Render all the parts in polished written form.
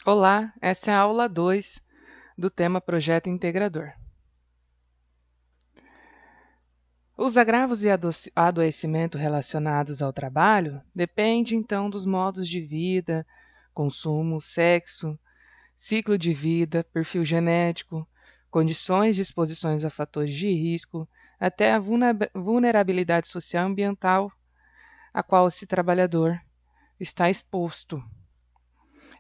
Olá, essa é a aula 2 do tema Projeto Integrador. Os agravos e adoecimento relacionados ao trabalho dependem, então, dos modos de vida, consumo, sexo, ciclo de vida, perfil genético, condições de exposições a fatores de risco, até a vulnerabilidade social e ambiental a qual esse trabalhador está exposto.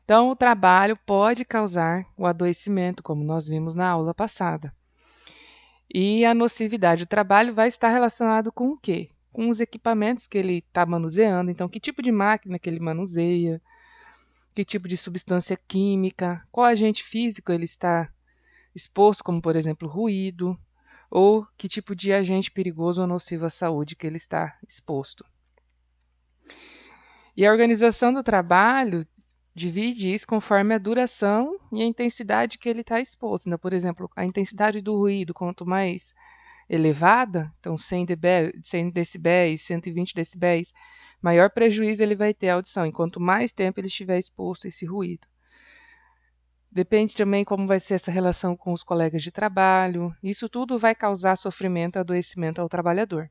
Então, o trabalho pode causar o adoecimento, como nós vimos na aula passada. E a nocividade do trabalho vai estar relacionado com o quê? Com os equipamentos que ele está manuseando. Então, que tipo de máquina que ele manuseia, que tipo de substância química, qual agente físico ele está exposto, como, por exemplo, ruído, ou que tipo de agente perigoso ou nocivo à saúde que ele está exposto. E a organização do trabalho divide isso conforme a duração e a intensidade que ele está exposto. Então, por exemplo, a intensidade do ruído, quanto mais elevada, então 100 decibéis, 120 decibéis, maior prejuízo ele vai ter à audição, e quanto mais tempo ele estiver exposto a esse ruído. Depende também como vai ser essa relação com os colegas de trabalho. Isso tudo vai causar sofrimento e adoecimento ao trabalhador.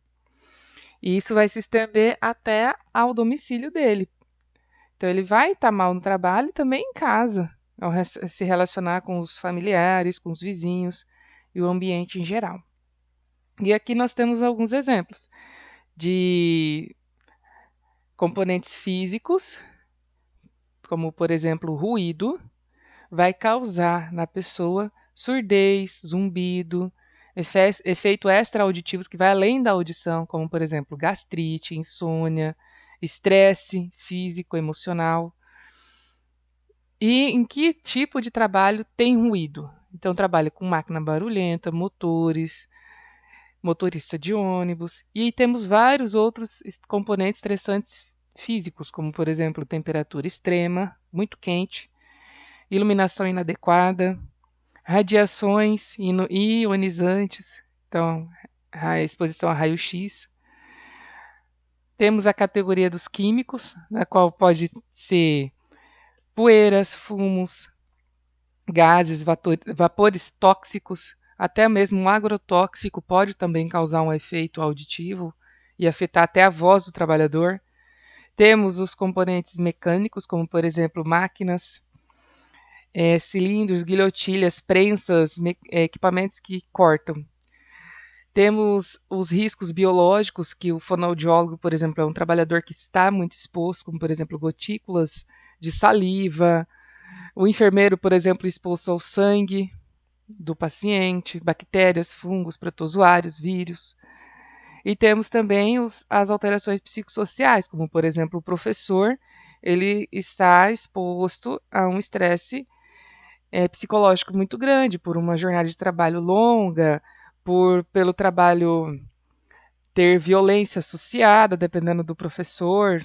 E isso vai se estender até ao domicílio dele. Então, ele vai estar mal no trabalho e também em casa, ao se relacionar com os familiares, com os vizinhos e o ambiente em geral. E aqui nós temos alguns exemplos de componentes físicos, como, por exemplo, o ruído, vai causar na pessoa surdez, zumbido, efeitos extra-auditivos que vai além da audição, como, por exemplo, gastrite, insônia, estresse físico, emocional. E em que tipo de trabalho tem ruído? Então, trabalha com máquina barulhenta, motores, motorista de ônibus, e temos vários outros componentes estressantes físicos, como, por exemplo, temperatura extrema, muito quente, iluminação inadequada, radiações ionizantes, então, a exposição a raio-x. Temos a categoria dos químicos, na qual pode ser poeiras, fumos, gases, vapores tóxicos, até mesmo um agrotóxico pode também causar um efeito auditivo e afetar até a voz do trabalhador. Temos os componentes mecânicos, como por exemplo máquinas, cilindros, guilhotilhas, prensas, equipamentos que cortam. Temos os riscos biológicos, que o fonoaudiólogo, por exemplo, é um trabalhador que está muito exposto, como por exemplo gotículas de saliva, o enfermeiro, por exemplo, exposto ao sangue do paciente, bactérias, fungos, protozoários, vírus. E temos também as alterações psicossociais, como, por exemplo, o professor, ele está exposto a um estresse psicológico muito grande, por uma jornada de trabalho longa, pelo trabalho ter violência associada, dependendo do professor,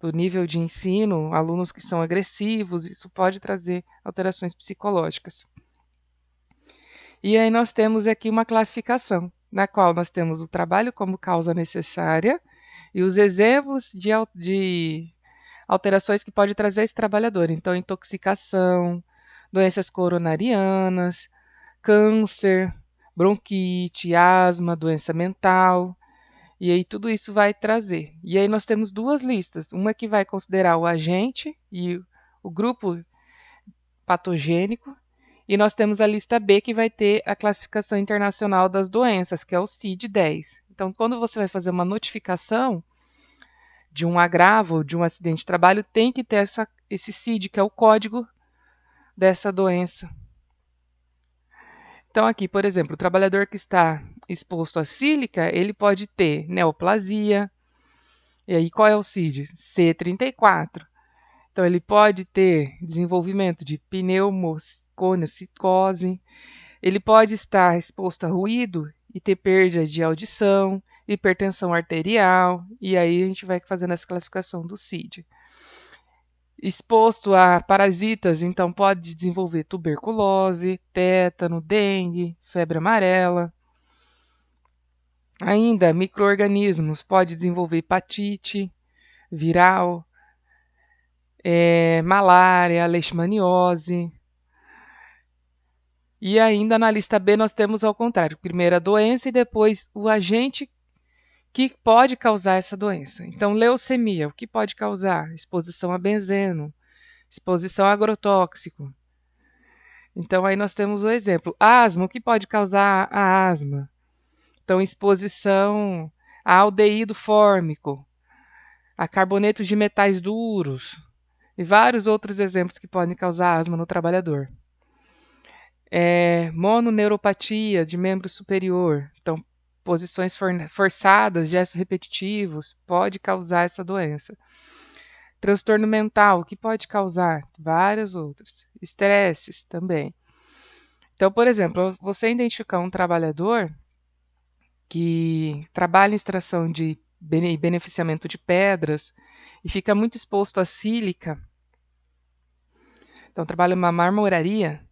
do nível de ensino, alunos que são agressivos, isso pode trazer alterações psicológicas. E aí nós temos aqui uma classificação, na qual nós temos o trabalho como causa necessária e os exemplos de alterações que pode trazer esse trabalhador. Então, intoxicação, doenças coronarianas, câncer, bronquite, asma, doença mental. E aí tudo isso vai trazer. E aí nós temos duas listas, uma que vai considerar o agente e o grupo patogênico, e nós temos a lista B, que vai ter a classificação internacional das doenças, que é o CID-10. Então, quando você vai fazer uma notificação de um agravo, de um acidente de trabalho, tem que ter esse CID, que é o código dessa doença. Então, aqui, por exemplo, o trabalhador que está exposto à sílica, ele pode ter neoplasia. E aí, qual é o CID? C34. Então, ele pode ter desenvolvimento de pneumoconocitose, ele pode estar exposto a ruído e ter perda de audição, hipertensão arterial, e aí a gente vai fazendo essa classificação do CID. Exposto a parasitas, então pode desenvolver tuberculose, tétano, dengue, febre amarela. Ainda, micro-organismos, pode desenvolver hepatite viral, malária, leishmaniose. E ainda na lista B nós temos ao contrário, primeiro a doença e depois o agente que pode causar essa doença. Então, leucemia, o que pode causar? Exposição a benzeno, exposição a agrotóxico. Então, aí nós temos o exemplo. Asma, o que pode causar a asma? Então, exposição a aldeído fórmico, a carboneto de metais duros e vários outros exemplos que podem causar asma no trabalhador. Mononeuropatia de membro superior, então posições forçadas, gestos repetitivos, pode causar essa doença. Transtorno mental, o que pode causar? Vários outros. Estresses também. Então, por exemplo, você identificar um trabalhador que trabalha em extração de beneficiamento de pedras e fica muito exposto à sílica, então trabalha em uma marmoraria,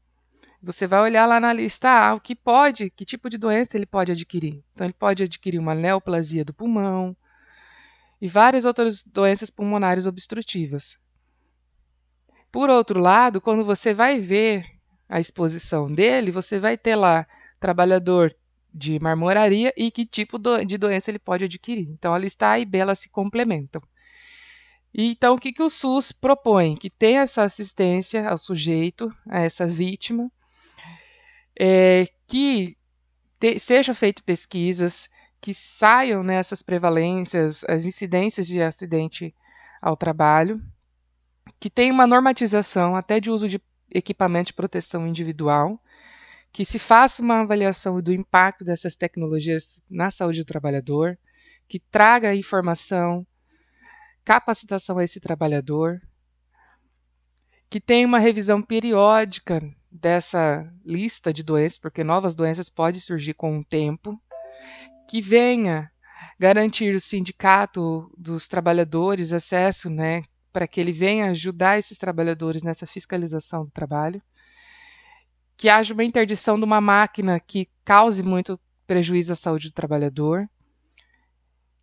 você vai olhar lá na lista, que tipo de doença ele pode adquirir. Então, ele pode adquirir uma neoplasia do pulmão e várias outras doenças pulmonares obstrutivas. Por outro lado, quando você vai ver a exposição dele, você vai ter lá trabalhador de marmoraria e que tipo de doença ele pode adquirir. Então, a lista A e B elas se complementam. E, então, o que o SUS propõe? Que tenha essa assistência ao sujeito, a essa vítima, que sejam feitas pesquisas, que saiam nessas prevalências, as incidências de acidente ao trabalho, que tenha uma normatização até de uso de equipamento de proteção individual, que se faça uma avaliação do impacto dessas tecnologias na saúde do trabalhador, que traga informação, capacitação a esse trabalhador, que tenha uma revisão periódica dessa lista de doenças, porque novas doenças podem surgir com o tempo, que venha garantir o sindicato dos trabalhadores acesso, para que ele venha ajudar esses trabalhadores nessa fiscalização do trabalho, que haja uma interdição de uma máquina que cause muito prejuízo à saúde do trabalhador,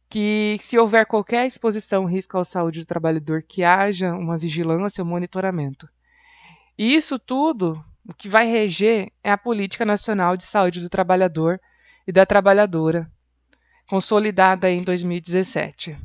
que se houver qualquer exposição, risco à saúde do trabalhador, que haja uma vigilância, um monitoramento. E isso tudo, o que vai reger é a Política Nacional de Saúde do Trabalhador e da Trabalhadora, consolidada em 2017.